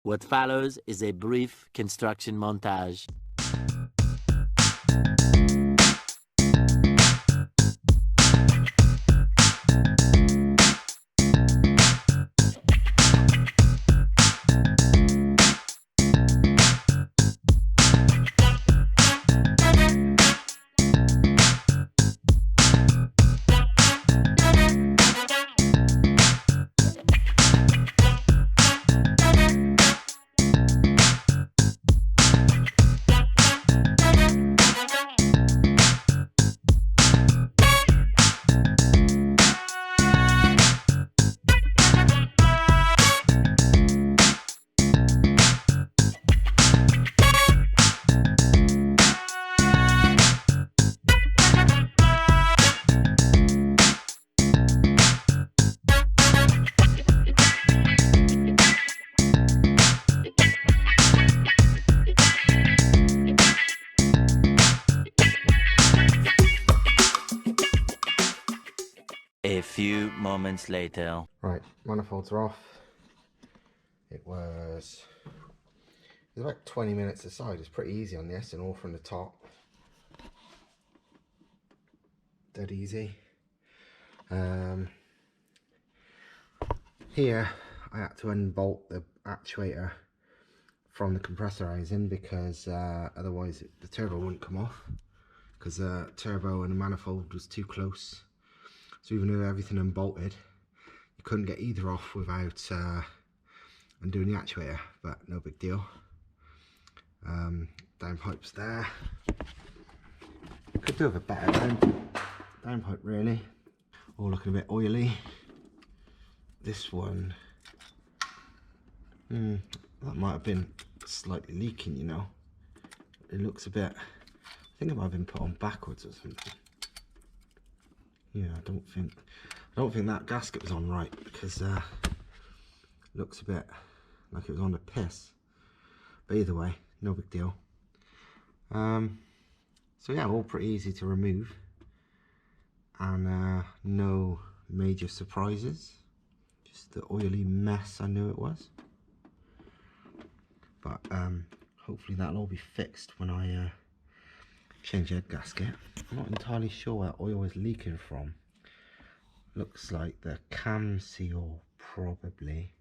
What follows is a brief construction montage. A few moments later. Right, manifolds are off. It was about 20 minutes aside. It's pretty easy on this, and all from the top. Dead easy. Here I had to unbolt the actuator from the compressor housing because otherwise the turbo wouldn't come off, because the turbo and the manifold was too close. So even though everything unbolted, you couldn't get either off without undoing the actuator, but no big deal. Downpipes there. Could do with a better downpipe really. All looking a bit oily. This one, that might have been slightly leaking, you know. It looks a bit, I think it might have been put on backwards or something. Yeah, I don't think that gasket was on right, because it looks a bit like it was on the piss. But either way, no big deal. So yeah, all pretty easy to remove, and no major surprises. Just the oily mess I knew it was. But hopefully that'll all be fixed when I change the head gasket. I'm not entirely sure where oil is leaking from. Looks like the cam seal probably,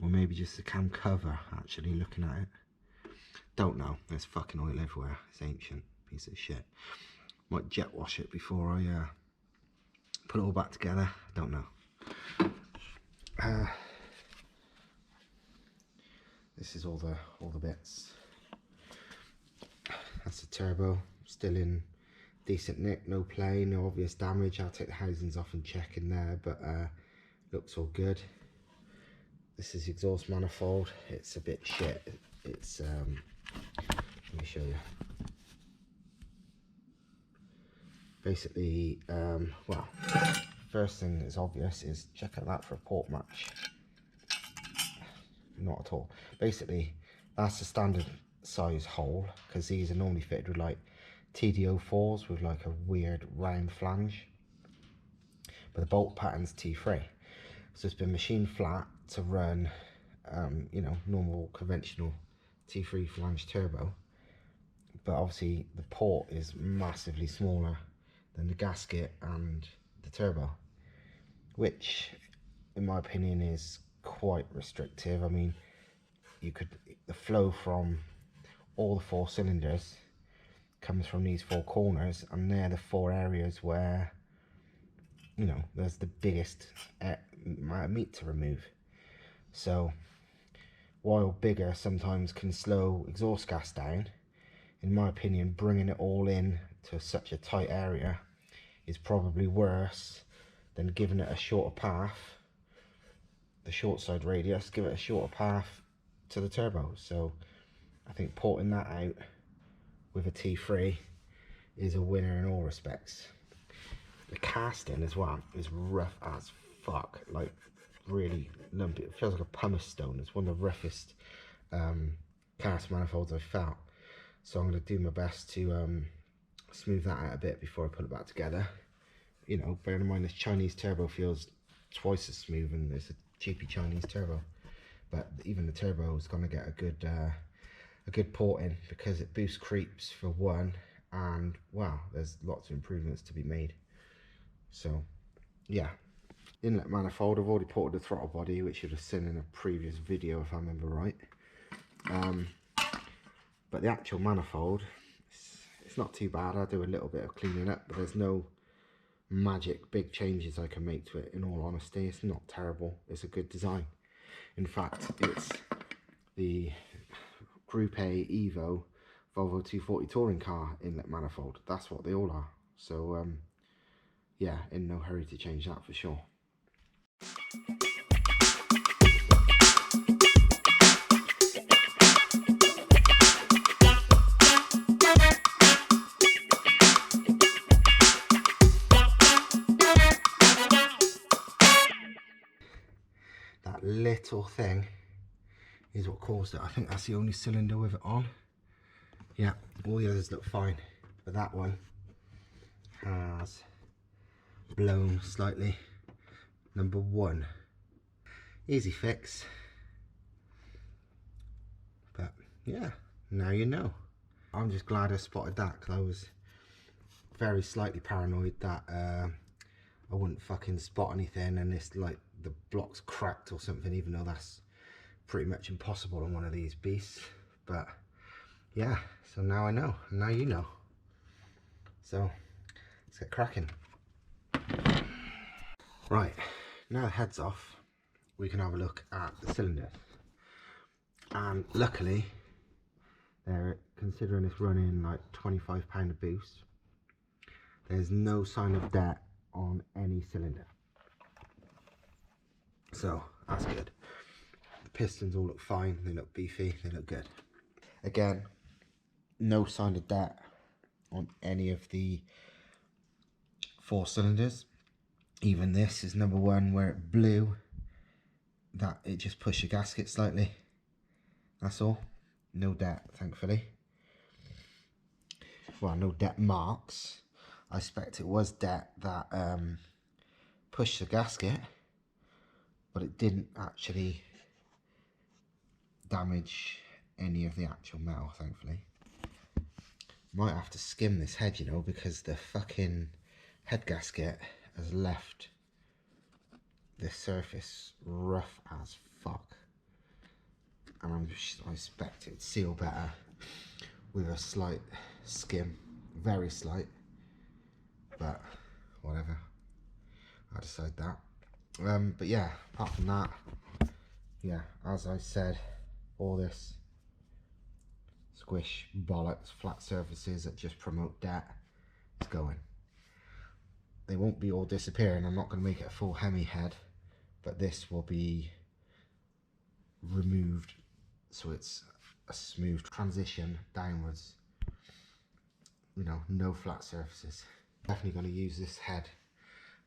or maybe just the cam cover, actually looking at it. Don't know, there's fucking oil everywhere. It's ancient piece of shit. Might jet wash it before I put it all back together. Don't know. This is all the bits. That's the turbo, still in decent nick, no play, no obvious damage. I'll take the housings off and check in there, but looks all good. This is the exhaust manifold. It's a bit shit. It's let me show you. Basically, well, first thing that's obvious is check out that for a port match. Not at all. Basically, that's the standard size hole, because these are normally fitted with like TD04s with like a weird round flange, but the bolt pattern's T3, so it's been machined flat to run you know, normal conventional T3 flange turbo, but obviously the port is massively smaller than the gasket and the turbo, which in my opinion is quite restrictive. I mean, the flow from all the 4 cylinders comes from these 4 corners, and they're the 4 areas where, you know, there's the biggest amount of meat to remove. So while bigger sometimes can slow exhaust gas down, in my opinion, bringing it all in to such a tight area is probably worse than giving it a shorter path, the short side radius, give it a shorter path to the turbo. So I think porting that out with a T3 is a winner in all respects. The casting as well is rough as fuck, like really lumpy. It feels like a pumice stone. It's one of the roughest cast manifolds I've felt. So I'm going to do my best to smooth that out a bit before I put it back together. You know, bearing in mind this Chinese turbo feels twice as smooth, and it's a cheapy Chinese turbo. but even the turbo is going to get a good port in, because it boosts creeps for one, and wow, there's lots of improvements to be made. So yeah, inlet manifold, I've already ported the throttle body, which you'd have seen in a previous video if I remember right. But the actual manifold, it's not too bad. I do a little bit of cleaning up, but there's no magic big changes I can make to it. In all honesty, it's not terrible. It's a good design. In fact, it's the Group A Evo Volvo 240 touring car inlet manifold. That's what they all are. So yeah, in no hurry to change that for sure. That little thing is what caused it. I think that's the only cylinder with it on. Yeah, all the others look fine, but that one has blown slightly. Number one. Easy fix. But yeah, now you know. I'm just glad I spotted that, because I was very slightly paranoid that I wouldn't fucking spot anything and this, like, the block's cracked or something, even though that's pretty much impossible on one of these beasts. But yeah, so now I know, and now you know. So let's get cracking. Right, now the head's off, we can have a look at the cylinders. And luckily, they're considering it's running like £25 a boost. There's no sign of debt on any cylinder, so that's good. The pistons all look fine, they look beefy, they look good. Again, no sign of debt on any of the 4 cylinders. Even this is number one, where it blew, that it just pushed the gasket slightly. That's all. No debt, thankfully. Well, no debt marks. I expect it was debt that pushed the gasket, but it didn't actually damage any of the actual metal, thankfully. Might have to skim this head, you know, because the fucking head gasket has left the surface rough as fuck, and I expect it would seal better with a slight skim, very slight, but whatever, I decide that. But yeah, apart from that, yeah, as I said, all this squish bollocks, flat surfaces that just promote debt, is going. They won't be all disappearing. I'm not going to make it a full Hemi head, but this will be removed so it's a smooth transition downwards. You know, no flat surfaces. Definitely going to use this head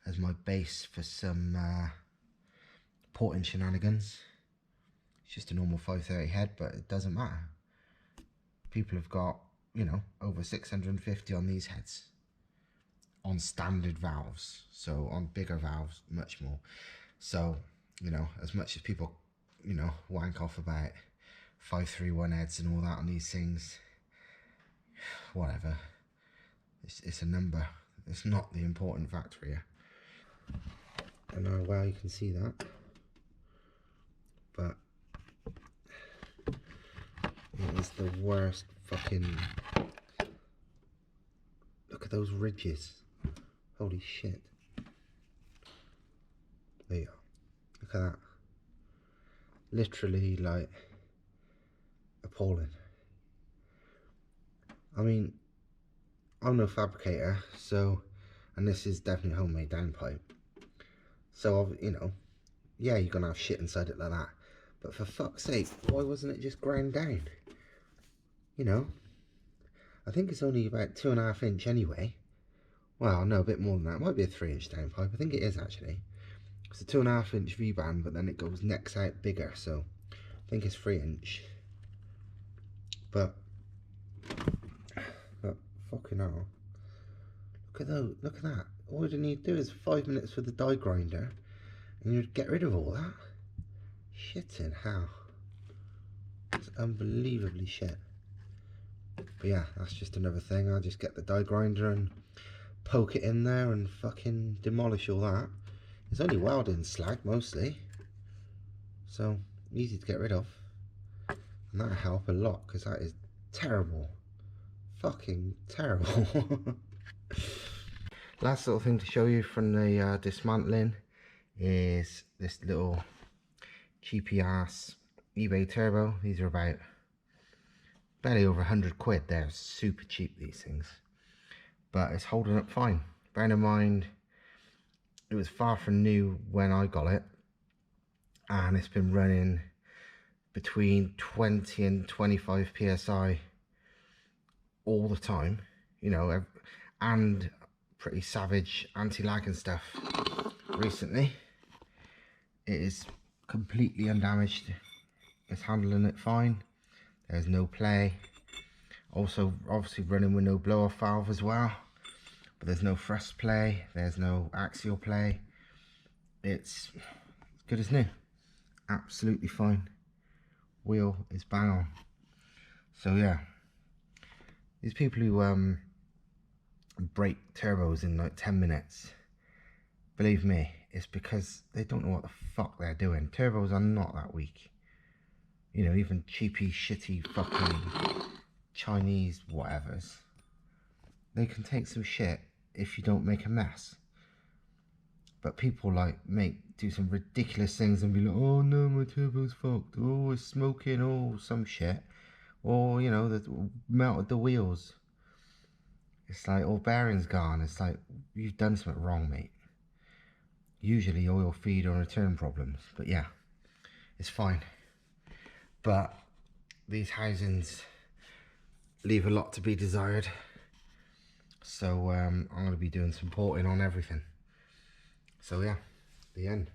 as my base for some porting shenanigans. It's just a normal 530 head, but it doesn't matter. People have got, you know, over 650 on these heads on standard valves, so on bigger valves much more. So, you know, as much as people, you know, wank off about 531 heads and all that on these things, whatever, it's a number. It's not the important factor here. I don't know how well you can see that, but it is the worst fucking, look at those ridges, holy shit. There you go, look at that, literally like appalling. I mean, I'm no fabricator, so, and this is definitely a homemade downpipe, so, you know, yeah, you're gonna have shit inside it like that, but for fuck's sake, why wasn't it just ground down? You know, I think it's only about 2.5 inch anyway. Well, no, a bit more than that. It might be a 3-inch downpipe. I think it is actually. It's a 2.5 inch V-band, but then it goes necks out bigger, so I think it's 3-inch. But fucking hell. Look at those, look at that. All you need to do is 5 minutes with the die grinder and you'd get rid of all that. Shitting hell. It's unbelievably shit. But yeah, that's just another thing. I'll just get the die grinder and poke it in there and fucking demolish all that. It's only welding slag mostly, so easy to get rid of. And that'll help a lot, because that is terrible. Fucking terrible. Last little thing to show you from the dismantling is this little cheapy ass eBay turbo. These are about barely over 100 quid. They're super cheap, these things, but it's holding up fine. Bearing in mind it was far from new when I got it, and it's been running between 20 and 25 psi all the time, you know, and pretty savage anti-lag and stuff. Recently it is completely undamaged. It's handling it fine. There's no play. Also obviously running with no blow off valve as well, but there's no thrust play, there's no axial play. It's as good as new. Absolutely fine. Wheel is bang on. So yeah, these people who break turbos in like 10 minutes, believe me, it's because they don't know what the fuck they're doing. Turbos are not that weak. You know, even cheapy, shitty, fucking Chinese whatevers, they can take some shit if you don't make a mess. But people like do some ridiculous things and be like, oh no, my turbo's fucked, oh it's smoking, oh some shit, or you know, that melted the wheels. It's like, all bearings gone. It's like, you've done something wrong, mate. Usually oil feed or return problems, but yeah, it's fine. But these housings leave a lot to be desired, so I'm going to be doing some porting on everything. So yeah, the end.